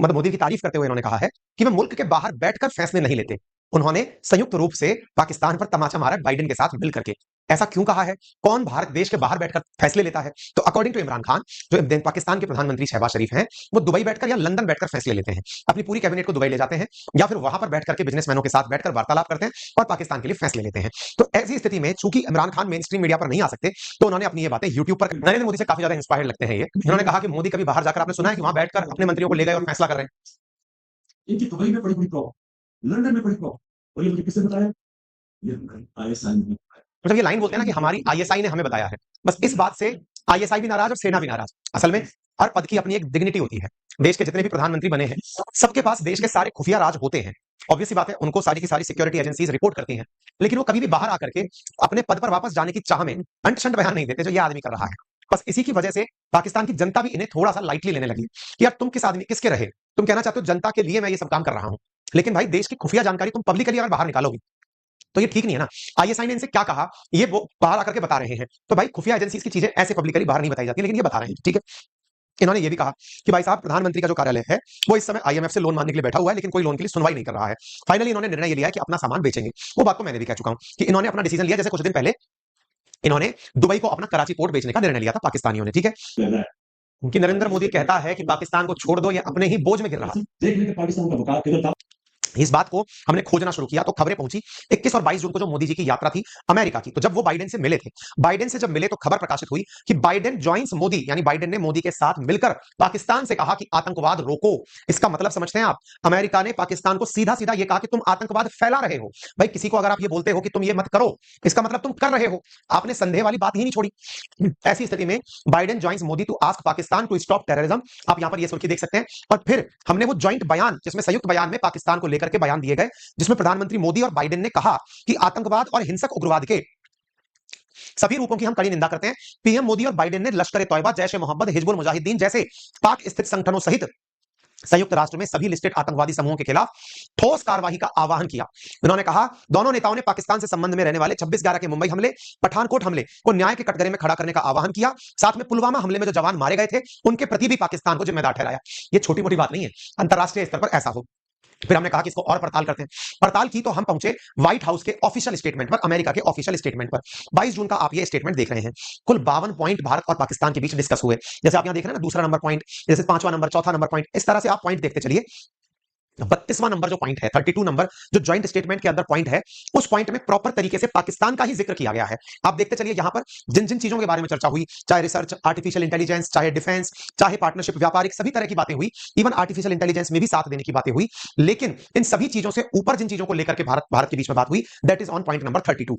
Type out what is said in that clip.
मतलब मोदी की तारीफ करते हुए इन्होंने कहा है कि वे मुल्क के बाहर बैठकर फैसले नहीं लेते। उन्होंने संयुक्त रूप से पाकिस्तान पर तमाचा मारा बाइडेन के साथ मिलकर के। ऐसा क्यों कहा है? कौन भारत देश के बाहर बैठकर फैसले लेता है? तो अकॉर्डिंग टू इमरान खान, जो पाकिस्तान के प्रधानमंत्री शहबाज शरीफ हैं, वो दुबई बैठकर या लंदन बैठकर फैसले लेते हैं। अपनी पूरी कैबिनेट को दुबई ले जाते हैं या फिर वहां पर बैठकर के बिजनेसमैनों के साथ बैठकर वार्तालाप करते हैं और पाकिस्तान के लिए फैसले लेते हैं। तो ऐसी स्थिति में चूंकि Imran Khan main stream media पर नहीं आ सकते, तो उन्होंने अपनी ये बातें यूट्यूब पर नरेंद्र मोदी से काफी ज्यादा इंस्पायर्ड लगते हैं ये। इन्होंने कहा कि मोदी कभी बाहर जाकर आपने सुना है कि वहां बैठकर अपने मंत्रियों को ले गए और फैसला कर रहे हैं? इनकी दुबई में बड़ी-बड़ी प्रॉब्लम, लंदन में बड़ी प्रॉब्लम और ये मुझे किसने बताया? ये हमारी आईएसआई ने बताया। मतलब ये लाइन बोलते हैं ना कि हमारी आईएसआई ने हमें बताया है। बस इस बात से आईएसआई भी नाराज और सेना भी नाराज। असल में हर पद की अपनी एक डिग्निटी होती है। देश के जितने भी प्रधानमंत्री बने हैं, सबके पास देश के सारे खुफिया राज होते हैं। ऑब्वियस सी बात है, उनको सारी की सारी सिक्योरिटी एजेंसीज रिपोर्ट करती हैं, लेकिन वो कभी भी बाहर आकर के अपने पद पर वापस जाने की चाह में अंट-शंट बयान नहीं देते, जो ये आदमी कर रहा है। बस इसी की वजह से पाकिस्तान की जनता भी इन्हें थोड़ा-सा लाइटली लेने लगी कि यार तुम किस आदमी किसके रहे? तुम कहना चाहते हो जनता के लिए मैं ये सब काम कर रहा हूं। लेकिन भाई देश की खुफिया जानकारी तुम पब्लिकली अगर बाहर निकालोगे, तो ये ठीक नहीं है ना। आईएसआई ने इनसे क्या कहा, ये वो बाहर आकर के बता रहे हैं। तो भाई खुफिया एजेंसीज की चीजें ऐसे पब्लिकली बाहर नहीं बताई जाती, लेकिन ये बता रहे हैं, ठीक है। इन्होंने ये भी कहा कि भाई साहब, प्रधानमंत्री का जो कार्यालय है वो इस समय आईएमएफ से लोन मांगने के लिए बैठा हुआ है, लेकिन कोई लोन के लिए सुनवाई नहीं कर रहा है। फाइनली इन्होंने निर्णय ये लिया है कि अपना सामान बेचेंगे। वो बात तो मैंने भी कह चुका हूं कि इन्होंने अपना डिसीजन लिया। जैसे कुछ दिन पहले इन्होंने दुबई को अपना कराची पोर्ट बेचने का निर्णय लिया था पाकिस्तानियों ने, ठीक है। कि नरेंद्र मोदी कहता है कि पाकिस्तान को छोड़ दो, ये अपने ही बोझ में गिर रहा है। देख लेंगे पाकिस्तान का वकालत किधर था। इस बात को हमने खोजना शुरू किया तो खबरें पहुंची 21 और 22 जून को, जो मोदी जी की यात्रा थी अमेरिका की। तो जब वो बाइडेन से मिले थे, बाइडेन से जब मिले तो खबर प्रकाशित हुई कि बाइडेन जॉइंस मोदी, यानी बाइडेन ने मोदी के साथ मिलकर पाकिस्तान से कहा कि आतंकवाद रोको। इसका मतलब समझते हैं आप? अमेरिका ने पाकिस्तान को सीधा सीधा ये कहा कि तुम आतंकवाद फैला रहे हो। भाई किसी को अगर आप ये बोलते हो कि तुम ये मत करो, इसका मतलब तुम कर रहे हो। आपने संदेह वाली बात ही नहीं छोड़ी। ऐसी स्थिति में Biden joins Modi to ask Pakistan to stop terrorism, आप यहां पर ये सुर्खी देख सकते हैं। और फिर हमने वो जॉइंट बयान, जिसमें संयुक्त बयान में पाकिस्तान को लेकर के बयान दिए गए, जिसमें प्रधानमंत्री मोदी और बाइडेन ने कहा कि आतंकवाद और हिंसक उग्रवाद के सभी रूपों की हम कड़ी निंदा करते हैं। पीएम मोदी और बाइडेन ने लश्कर ए तौयबा, जैश ए मोहम्मद, हिजबुल मुजाहिदीन जैसे पाक स्थित संगठनों सहित संयुक्त राष्ट्र में सभी लिस्टेड आतंकवादी समूहों के खिलाफ ठोस कार्रवाई का आह्वान किया। उन्होंने कहा, दोनों नेताओं ने पाकिस्तान से संबंध में रहने वाले 26/11 के मुंबई हमले, पठानकोट हमले को न्याय के कटघरे में खड़ा करने का आह्वान किया। साथ में पुलवामा हमले में जो जवान मारे गए थे, उनके प्रति भी पाकिस्तान को जिम्मेदार ठहराया। ये छोटी मोटी बात नहीं है, अंतरराष्ट्रीय स्तर पर ऐसा हो। फिर हमने कहा कि इसको और पड़ताल करते हैं। पड़ताल की तो हम पहुंचे व्हाइट हाउस के ऑफिशियल स्टेटमेंट पर, अमेरिका के ऑफिशियल स्टेटमेंट पर। 22 जून का आप ये स्टेटमेंट देख रहे हैं। कुल 52 पॉइंट भारत और पाकिस्तान के बीच डिस्कस हुए। जैसे आप यहां देख रहे हैं ना, दूसरा नंबर पॉइंट, जैसे पांचवा नंबर, चौथा नंबर पॉइंट, इस तरह से आप पॉइंट देखते चलिए। 32वां नंबर जो पॉइंट है, 32 नंबर जो ज्वाइंट स्टेटमेंट के अंदर पॉइंट है, उस पॉइंट में प्रॉपर तरीके से पाकिस्तान का ही जिक्र किया गया है। आप देखते चलिए यहां पर जिन जिन चीजों के बारे में चर्चा हुई, चाहे रिसर्च, आर्टिफिशियल इंटेलिजेंस, चाहे डिफेंस, चाहे पार्टनरशिप, व्यापारिक, सभी तरह की बातें हुई। इवन आर्टिफिशियल इंटेलिजेंस में भी साथ देने की बातें हुई। लेकिन इन सभी चीजों से ऊपर जिन चीजों को लेकर के भारत के बीच में बात हुई, that is on point number 32।